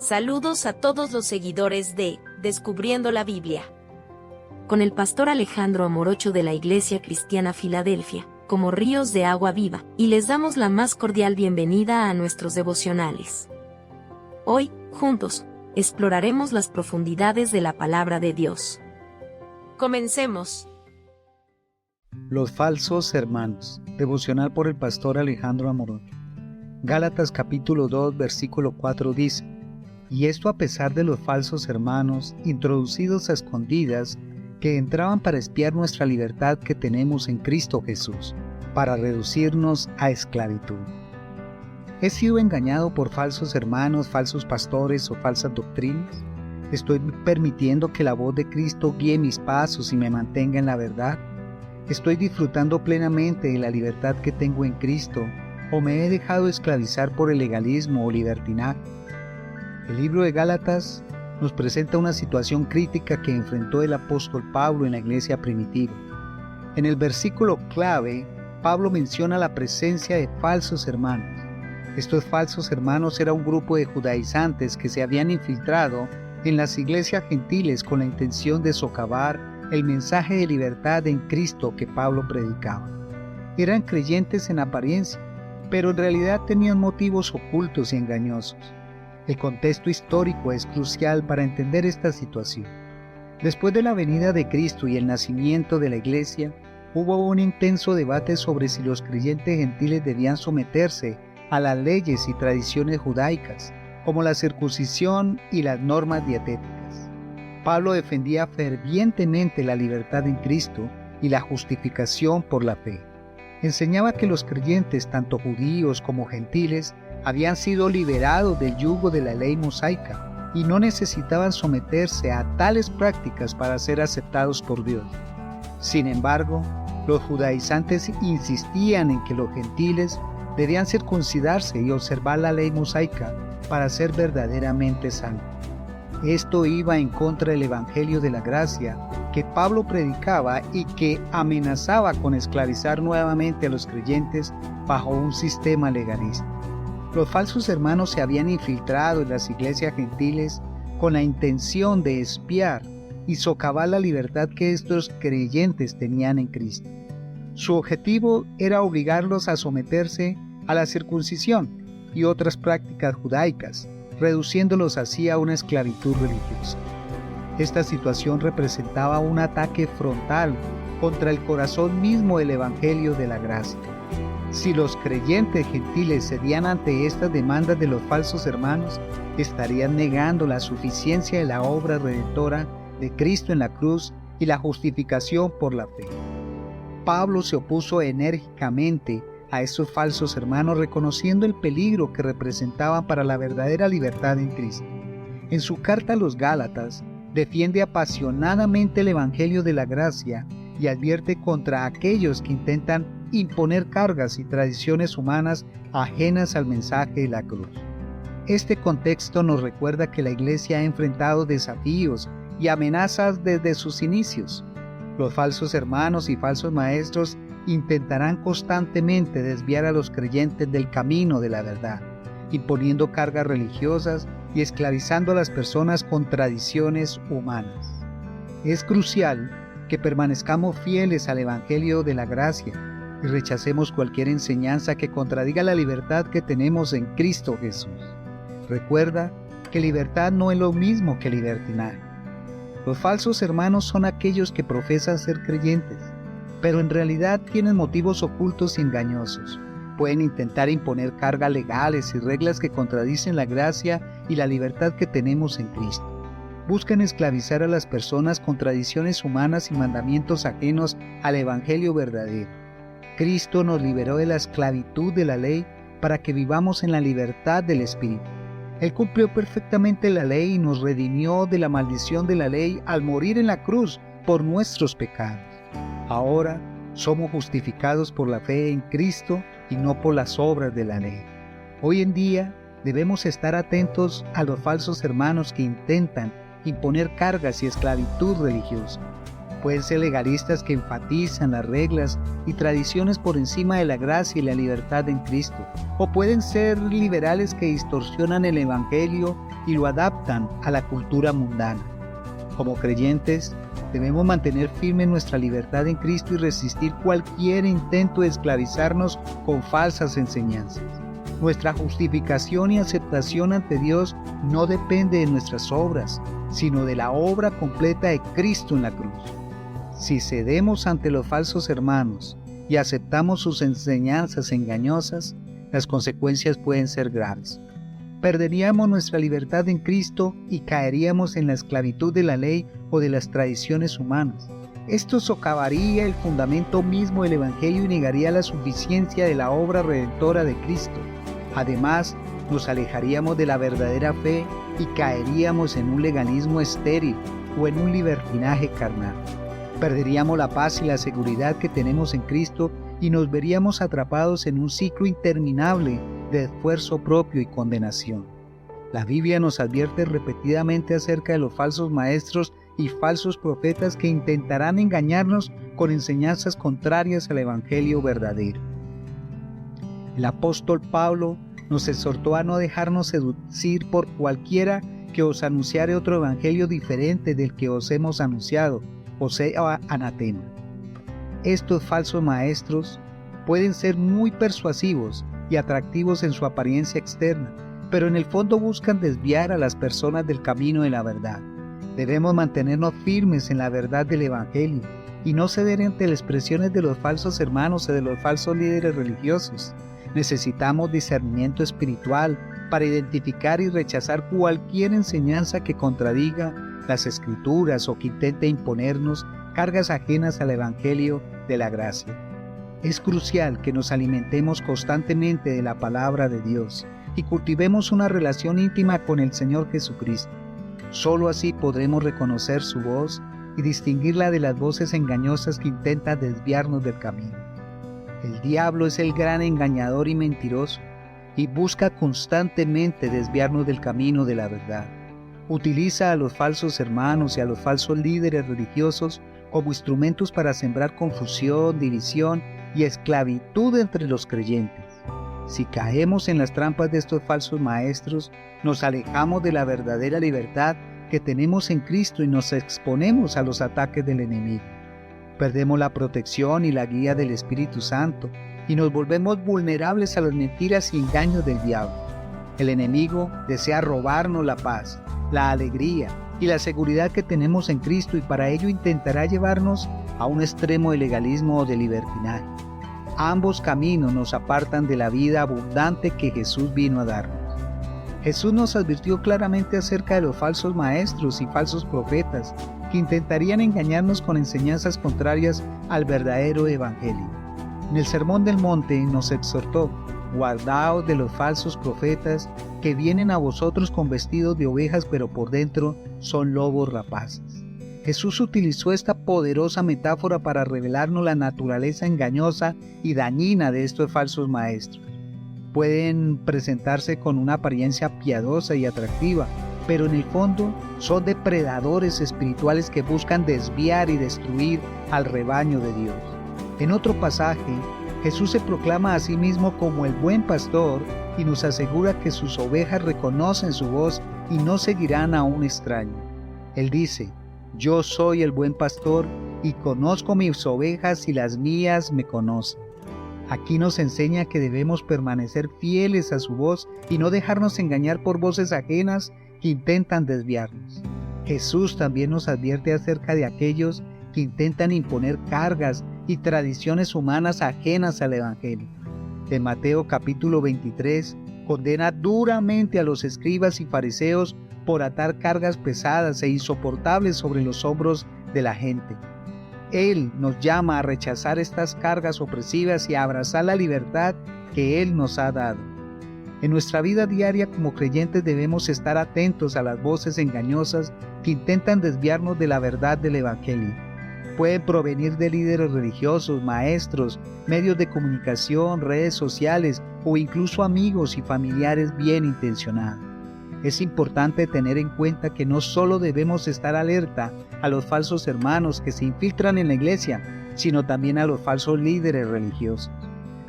Saludos a todos los seguidores de Descubriendo la Biblia. Con el pastor Alejandro Amorocho de la Iglesia Cristiana Filadelfia, como ríos de agua viva, y les damos la más cordial bienvenida a nuestros devocionales. Hoy, juntos, exploraremos las profundidades de la palabra de Dios. Comencemos. Los falsos hermanos. Devocional por el pastor Alejandro Amorocho. Gálatas capítulo 2, versículo 4 dice: Y esto a pesar de los falsos hermanos, introducidos a escondidas, que entraban para espiar nuestra libertad que tenemos en Cristo Jesús, para reducirnos a esclavitud. ¿He sido engañado por falsos hermanos, falsos pastores o falsas doctrinas? ¿Estoy permitiendo que la voz de Cristo guíe mis pasos y me mantenga en la verdad? ¿Estoy disfrutando plenamente de la libertad que tengo en Cristo o me he dejado esclavizar por el legalismo o libertinaje? El libro de Gálatas nos presenta una situación crítica que enfrentó el apóstol Pablo en la iglesia primitiva. En el versículo clave, Pablo menciona la presencia de falsos hermanos. Estos falsos hermanos eran un grupo de judaizantes que se habían infiltrado en las iglesias gentiles con la intención de socavar el mensaje de libertad en Cristo que Pablo predicaba. Eran creyentes en apariencia, pero en realidad tenían motivos ocultos y engañosos. El contexto histórico es crucial para entender esta situación. Después de la venida de Cristo y el nacimiento de la iglesia, hubo un intenso debate sobre si los creyentes gentiles debían someterse a las leyes y tradiciones judaicas, como la circuncisión y las normas dietéticas. Pablo defendía fervientemente la libertad en Cristo y la justificación por la fe. Enseñaba que los creyentes, tanto judíos como gentiles, habían sido liberados del yugo de la ley mosaica y no necesitaban someterse a tales prácticas para ser aceptados por Dios. Sin embargo, los judaizantes insistían en que los gentiles debían circuncidarse y observar la ley mosaica para ser verdaderamente salvos. Esto iba en contra del evangelio de la gracia que Pablo predicaba y que amenazaba con esclavizar nuevamente a los creyentes bajo un sistema legalista. Los falsos hermanos se habían infiltrado en las iglesias gentiles con la intención de espiar y socavar la libertad que estos creyentes tenían en Cristo. Su objetivo era obligarlos a someterse a la circuncisión y otras prácticas judaicas, reduciéndolos así a una esclavitud religiosa. Esta situación representaba un ataque frontal contra el corazón mismo del evangelio de la gracia. Si los creyentes gentiles cedían ante estas demandas de los falsos hermanos, estarían negando la suficiencia de la obra redentora de Cristo en la cruz y la justificación por la fe. Pablo se opuso enérgicamente a estos falsos hermanos, reconociendo el peligro que representaban para la verdadera libertad en Cristo. En su carta a los Gálatas, defiende apasionadamente el evangelio de la gracia y advierte contra aquellos que intentan imponer cargas y tradiciones humanas ajenas al mensaje de la cruz. Este contexto nos recuerda que la iglesia ha enfrentado desafíos y amenazas desde sus inicios. Los falsos hermanos y falsos maestros intentarán constantemente desviar a los creyentes del camino de la verdad, imponiendo cargas religiosas y esclavizando a las personas con tradiciones humanas. Es crucial que permanezcamos fieles al evangelio de la gracia y rechacemos cualquier enseñanza que contradiga la libertad que tenemos en Cristo Jesús. Recuerda que libertad no es lo mismo que libertinaje. Los falsos hermanos son aquellos que profesan ser creyentes, pero en realidad tienen motivos ocultos y engañosos. Pueden intentar imponer cargas legales y reglas que contradicen la gracia y la libertad que tenemos en Cristo. Buscan esclavizar a las personas con tradiciones humanas y mandamientos ajenos al evangelio verdadero. Cristo nos liberó de la esclavitud de la ley para que vivamos en la libertad del Espíritu. Él cumplió perfectamente la ley y nos redimió de la maldición de la ley al morir en la cruz por nuestros pecados. Ahora somos justificados por la fe en Cristo y no por las obras de la ley. Hoy en día debemos estar atentos a los falsos hermanos que intentan imponer cargas y esclavitud religiosa. Pueden ser legalistas que enfatizan las reglas y tradiciones por encima de la gracia y la libertad en Cristo, o pueden ser liberales que distorsionan el evangelio y lo adaptan a la cultura mundana. Como creyentes, debemos mantener firme nuestra libertad en Cristo y resistir cualquier intento de esclavizarnos con falsas enseñanzas. Nuestra justificación y aceptación ante Dios no depende de nuestras obras, sino de la obra completa de Cristo en la cruz. Si cedemos ante los falsos hermanos y aceptamos sus enseñanzas engañosas, las consecuencias pueden ser graves. Perderíamos nuestra libertad en Cristo y caeríamos en la esclavitud de la ley o de las tradiciones humanas. Esto socavaría el fundamento mismo del Evangelio y negaría la suficiencia de la obra redentora de Cristo. Además, nos alejaríamos de la verdadera fe y caeríamos en un legalismo estéril o en un libertinaje carnal. Perderíamos la paz y la seguridad que tenemos en Cristo y nos veríamos atrapados en un ciclo interminable de esfuerzo propio y condenación. La Biblia nos advierte repetidamente acerca de los falsos maestros y falsos profetas que intentarán engañarnos con enseñanzas contrarias al Evangelio verdadero. El apóstol Pablo nos exhortó a no dejarnos seducir por cualquiera que os anunciare otro evangelio diferente del que os hemos anunciado, o sea, anatema. Estos falsos maestros pueden ser muy persuasivos y atractivos en su apariencia externa, pero en el fondo buscan desviar a las personas del camino de la verdad. Debemos mantenernos firmes en la verdad del evangelio y no ceder ante las expresiones de los falsos hermanos o de los falsos líderes religiosos. Necesitamos discernimiento espiritual para identificar y rechazar cualquier enseñanza que contradiga las Escrituras o que intente imponernos cargas ajenas al Evangelio de la gracia. Es crucial que nos alimentemos constantemente de la palabra de Dios y cultivemos una relación íntima con el Señor Jesucristo. Solo así podremos reconocer su voz y distinguirla de las voces engañosas que intentan desviarnos del camino. El diablo es el gran engañador y mentiroso y busca constantemente desviarnos del camino de la verdad. Utiliza a los falsos hermanos y a los falsos líderes religiosos como instrumentos para sembrar confusión, división y esclavitud entre los creyentes. Si caemos en las trampas de estos falsos maestros, nos alejamos de la verdadera libertad que tenemos en Cristo y nos exponemos a los ataques del enemigo. Perdemos la protección y la guía del Espíritu Santo y nos volvemos vulnerables a las mentiras y engaños del diablo. El enemigo desea robarnos la paz, la alegría y la seguridad que tenemos en Cristo y para ello intentará llevarnos a un extremo de legalismo o de libertinaje. Ambos caminos nos apartan de la vida abundante que Jesús vino a darnos. Jesús nos advirtió claramente acerca de los falsos maestros y falsos profetas que intentarían engañarnos con enseñanzas contrarias al verdadero evangelio. En el Sermón del Monte nos exhortó: guardaos de los falsos profetas que vienen a vosotros con vestidos de ovejas, pero por dentro son lobos rapaces. Jesús utilizó esta poderosa metáfora para revelarnos la naturaleza engañosa y dañina de estos falsos maestros. Pueden presentarse con una apariencia piadosa y atractiva, pero en el fondo son depredadores espirituales que buscan desviar y destruir al rebaño de Dios. En otro pasaje, Jesús se proclama a sí mismo como el buen pastor y nos asegura que sus ovejas reconocen su voz y no seguirán a un extraño. Él dice: yo soy el buen pastor y conozco mis ovejas y las mías me conocen. Aquí nos enseña que debemos permanecer fieles a su voz y no dejarnos engañar por voces ajenas que intentan desviarnos. Jesús también nos advierte acerca de aquellos que intentan imponer cargas y tradiciones humanas ajenas al Evangelio. En Mateo capítulo 23 condena duramente a los escribas y fariseos por atar cargas pesadas e insoportables sobre los hombros de la gente. Él nos llama a rechazar estas cargas opresivas y a abrazar la libertad que Él nos ha dado. En nuestra vida diaria como creyentes debemos estar atentos a las voces engañosas que intentan desviarnos de la verdad del Evangelio. Pueden provenir de líderes religiosos, maestros, medios de comunicación, redes sociales o incluso amigos y familiares bien intencionados. Es importante tener en cuenta que no solo debemos estar alerta a los falsos hermanos que se infiltran en la iglesia, sino también a los falsos líderes religiosos.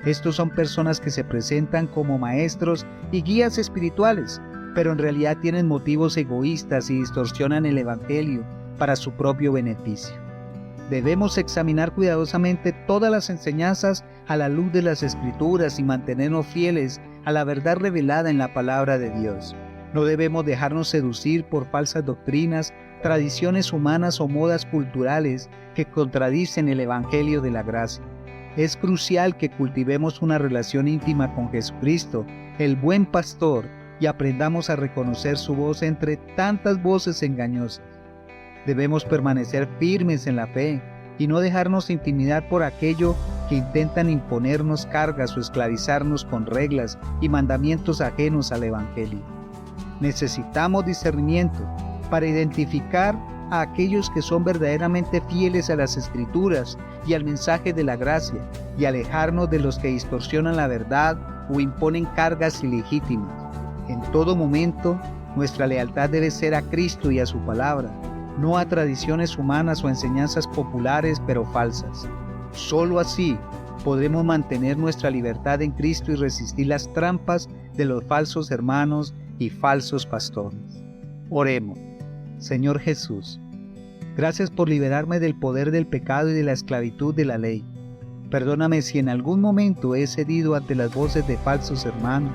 Estos son personas que se presentan como maestros y guías espirituales, pero en realidad tienen motivos egoístas y distorsionan el Evangelio para su propio beneficio. Debemos examinar cuidadosamente todas las enseñanzas a la luz de las Escrituras y mantenernos fieles a la verdad revelada en la palabra de Dios. No debemos dejarnos seducir por falsas doctrinas, tradiciones humanas o modas culturales que contradicen el Evangelio de la gracia. Es crucial que cultivemos una relación íntima con Jesucristo, el buen pastor, y aprendamos a reconocer su voz entre tantas voces engañosas. Debemos permanecer firmes en la fe y no dejarnos intimidar por aquello que intentan imponernos cargas o esclavizarnos con reglas y mandamientos ajenos al Evangelio. Necesitamos discernimiento para identificar a aquellos que son verdaderamente fieles a las Escrituras y al mensaje de la gracia, y alejarnos de los que distorsionan la verdad o imponen cargas ilegítimas. En todo momento, nuestra lealtad debe ser a Cristo y a su palabra, no a tradiciones humanas o enseñanzas populares pero falsas. Solo así podremos mantener nuestra libertad en Cristo y resistir las trampas de los falsos hermanos y falsos pastores. Oremos. Señor Jesús, gracias por liberarme del poder del pecado y de la esclavitud de la ley. Perdóname si en algún momento he cedido ante las voces de falsos hermanos,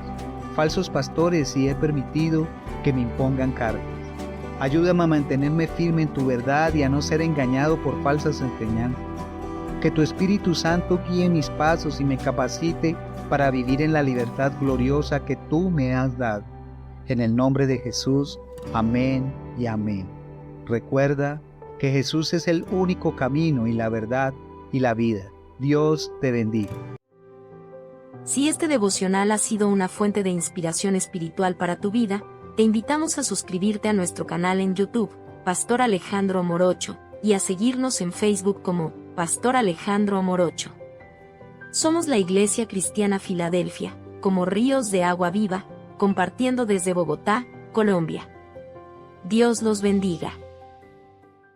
falsos pastores, y he permitido que me impongan cargas. Ayúdame a mantenerme firme en tu verdad y a no ser engañado por falsas enseñanzas. Que tu Espíritu Santo guíe mis pasos y me capacite para vivir en la libertad gloriosa que tú me has dado. En el nombre de Jesús, amén y amén. Recuerda que Jesús es el único camino y la verdad y la vida. Dios te bendiga. Si este devocional ha sido una fuente de inspiración espiritual para tu vida, te invitamos a suscribirte a nuestro canal en YouTube, Pastor Alejandro Morocho, y a seguirnos en Facebook como Pastor Alejandro Morocho. Somos la Iglesia Cristiana Filadelfia, como ríos de agua viva, compartiendo desde Bogotá, Colombia. Dios los bendiga.